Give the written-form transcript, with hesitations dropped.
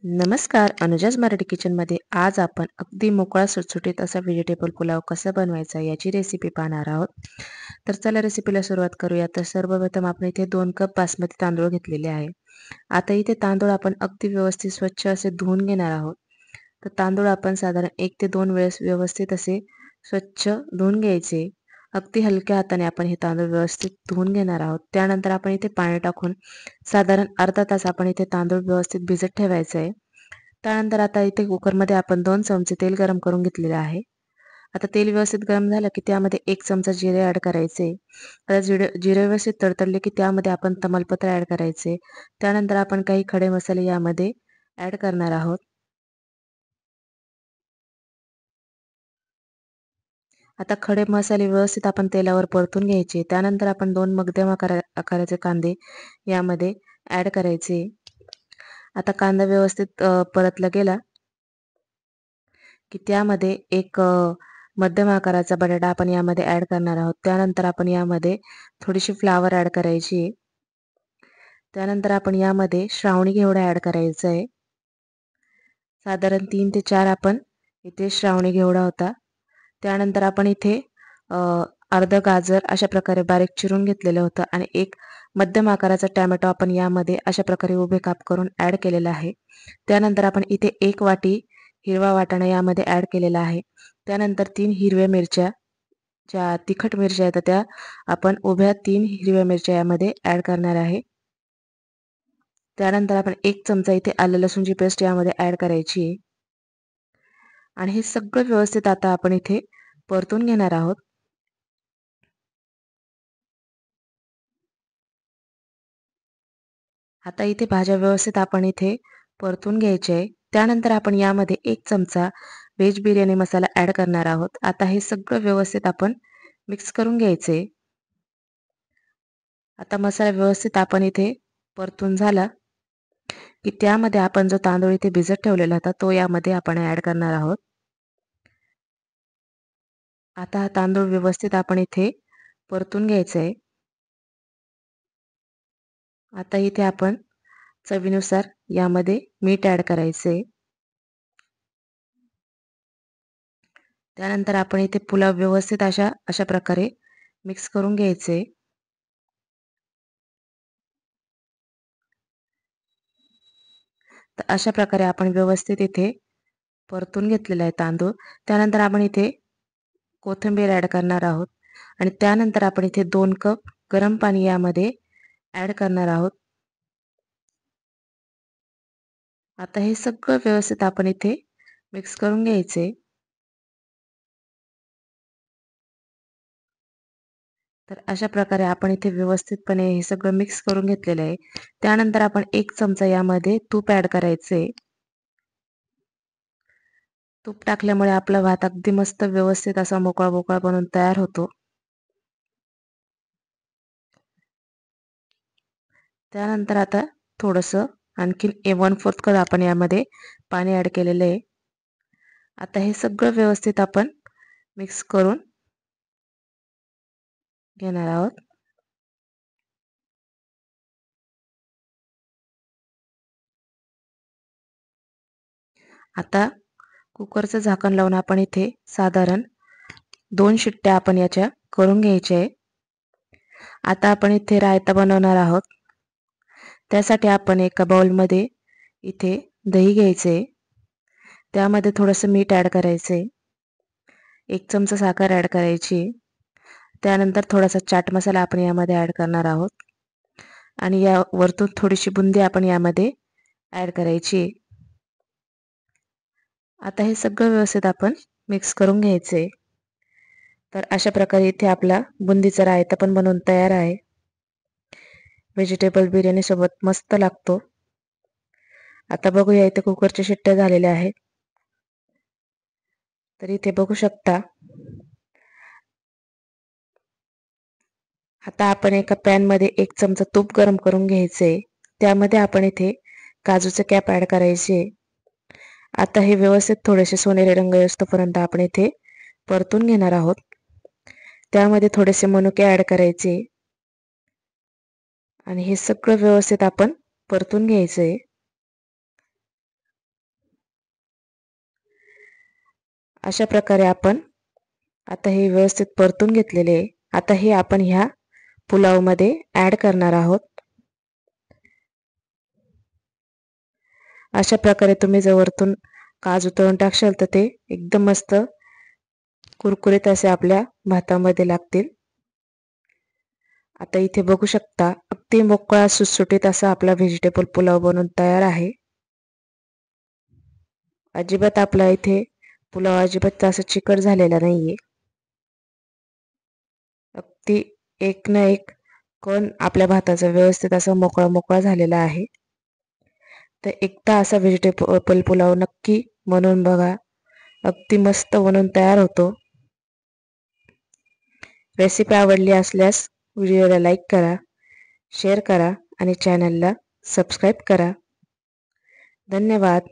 नमस्कार, अनुजाज मराठी किचनमध्ये आज आपण अगदी मोकळा सुटसुटीत असा व्हेजिटेबल पुलाव कसा बनवायचा याची रेसिपी पाहणार आहोत. तर चला रेसिपीला सुरुवात करूया. तर सर्वप्रथम आपण इथे 2 कप बासमती तांदूळ घेतलेले आहे. आता इथे तांदूळ आपण अगदी व्यवस्थित स्वच्छ असे धुवून घेणार आहोत. तर तांदूळ आपण साधारण 1 ते 2 वेळेस व्यवस्थित असे स्वच्छ धुवून घ्यायचे. अगदी हलक्या हाताने आपण हे तांदूळ व्यवस्थित धुवून घेणार आहोत. त्यानंतर आपण इथे पाणी टाकून साधारण अर्धा तास आपण इथे तांदूळ व्यवस्थित भिजत ठेवायचे आहे. त्यानंतर आता इथे कुकरमध्ये आपण 2 चमचे तेल गरम करून घेतलेले आहे. आता तेल व्यवस्थित गरम झालं की त्यामध्ये 1 चमचा जिरे ॲड करायचे. आता जिरे व्यवस्थित तडतडले की त्यामध्ये आपण तमालपत्र ॲड करायचे. त्यानंतर आपण काही खडे मसाले यामध्ये ॲड करणार आहोत. आता खडे मसाले व्यवस्थित आपण तेलावर परतून घ्यायचे. त्यानंतर आपण 2 मध्यम आकाराचे कांदे यामध्ये ॲड करायचे. आता कांदा व्यवस्थित परतला गेला की त्यामध्ये एक मध्यम आकाराचा बटाटा आपण यामध्ये ॲड करणार आहोत. त्यानंतर आपण यामध्ये थोडीशी फ्लावर ॲड करायची. त्यानंतर आपण यामध्ये श्रावणी घेवडा ॲड करायचा आहे. साधारण 3 ते 4 आपण इथे श्रावणी घेवडा होता. त्यानंतर आपण इथे अ, अर्धं गाजर अशा प्रकारे बारीक चिरून घेतलेलं होतं आणि एक मध्यम आकाराचा टोमॅटो आपण यामध्ये अशा प्रकारे उभे काप करून ॲड केलेला आहे. त्यानंतर आपण इथे 1 वाटी हिरवा वाटाणा यामध्ये ॲड केलेला आहे. त्यानंतर 3 हिरव्या मिरच्या, ज्या तिखट मिरच्या आहेत त्या आपण उभ्या 3 हिरव्या मिरच्या यामध्ये ॲड करणार आहे. त्यानंतर आपण 1 चमचा इथे आलं लसूणची पेस्ट यामध्ये ॲड करायची आहे. आणि हे सगळं व्यवस्थित आता आपण इथे परतून घेणार आहोत. आता इथे भाज्या व्यवस्थित आपण इथे परतून घ्यायचे आहे. त्यानंतर आपण यामध्ये 1 चमचा व्हेज बिर्याणी मसाला ॲड करणार आहोत. आता हे सगळं व्यवस्थित आपण मिक्स करून घ्यायचे. आता मसाला व्यवस्थित आपण इथे परतून झाला की त्यामध्ये आपण जो तांदूळ इथे भिजत ठेवलेला होता तो यामध्ये आपण ॲड करणार आहोत. आता हा तांदूळ व्यवस्थित आपण इथे परतून घ्यायचा आहे. आता इथे आपण चवीनुसार यामध्ये मीठ ॲड करायचे. त्यानंतर आपण इथे पुलाव व्यवस्थित अशा प्रकारे मिक्स करून घ्यायचे. तर अशा प्रकारे आपण व्यवस्थित इथे परतून घेतलेला आहे तांदूळ. त्यानंतर आपण इथे कोथिंबीर ॲड करणार आहोत आणि त्यानंतर आपण इथे 2 कप गरम पाणी यामध्ये ॲड करणार आहोत. आता हे सगळं व्यवस्थित आपण इथे मिक्स करून घ्यायचे. तर अशा प्रकारे आपण इथे व्यवस्थितपणे हे सगळं मिक्स करून घेतलेलं आहे. त्यानंतर आपण 1 चमचा यामध्ये तूप ॲड करायचे. तूप टाकल्यामुळे आपला भात अगदी मस्त व्यवस्थित असा मोकळा-मोकळा बनून तयार होतो. त्यानंतर आता थोडंसं आणखीन 1/4 कप आपण यामध्ये पाणी ॲड केलेलं आहे. आता हे सगळं व्यवस्थित आपण मिक्स करून घेणार आहोत. आता कुकरचं झाकण लावून आपण इथे साधारण 2 शिट्ट्या आपण याच्या करून घ्यायच्या आहे. आता आपण इथे रायता बनवणार आहोत. त्यासाठी आपण एका बाउलमध्ये इथे दही घ्यायचे. त्यामध्ये थोडंसं मीठ ॲड करायचे. 1 चमचा साखर ॲड करायची. त्यानंतर थोडासा चाट मसाला आपण यामध्ये ॲड करणार आहोत आणि या वरतून थोडीशी बुंदी आपण यामध्ये ॲड करायची. आता हे सगळं व्यवस्थित आपण मिक्स करून घ्यायचे. तर अशा प्रकारे इथे आपला बुंदीचा रायता पण बनवून तयार आहे. व्हेजिटेबल बिर्याणी सोबत मस्त लागतो. आता बघूया इथे कुकरच्या शिट्ट्या झालेल्या आहेत. तर इथे बघू शकता. आता आपण एका पॅनमध्ये 1 चमचा तूप गरम करून घ्यायचे. त्यामध्ये आपण इथे काजूचे कॅप ॲड करायचे. आता हे व्यवस्थित थोडेसे सोनेरी रंग येऊस्तोपर्यंत आपण इथे परतून घेणार आहोत. त्यामध्ये थोडेसे मनुके ॲड करायचे आणि हे सगळं व्यवस्थित आपण परतून घ्यायचंय. अशा प्रकारे आपण आता हे व्यवस्थित परतून घेतलेले आहे. आता हे आपण ह्या पुलावमध्ये ॲड करणार आहोत. अशा प्रकारे तुम्ही जर वरतून काजू तळून टाकशाल तर ते एकदम मस्त कुरकुरीत असे आपल्या भातामध्ये लागतील. आता इथे बघू शकता अगदी मोकळा सुटसुटीत असा आपला व्हेजिटेबल पुलाव बनून तयार आहे. अजिबात आपला इथे पुलाव अजिबात असं चिकट झालेला नाहीये. अगदी एक ना एक कण आपल्या भाताचा व्यवस्थित असा मोकळा मोकळा झालेला आहे. तर एकदा असा व्हेजिटेबल पुलाव नक्की बनवून बघा. अगदी मस्त बनवून तयार होतो. रेसिपी आवडली असल्यास व्हिडिओला लाईक करा, शेअर करा आणि चॅनलला सबस्क्राईब करा. धन्यवाद.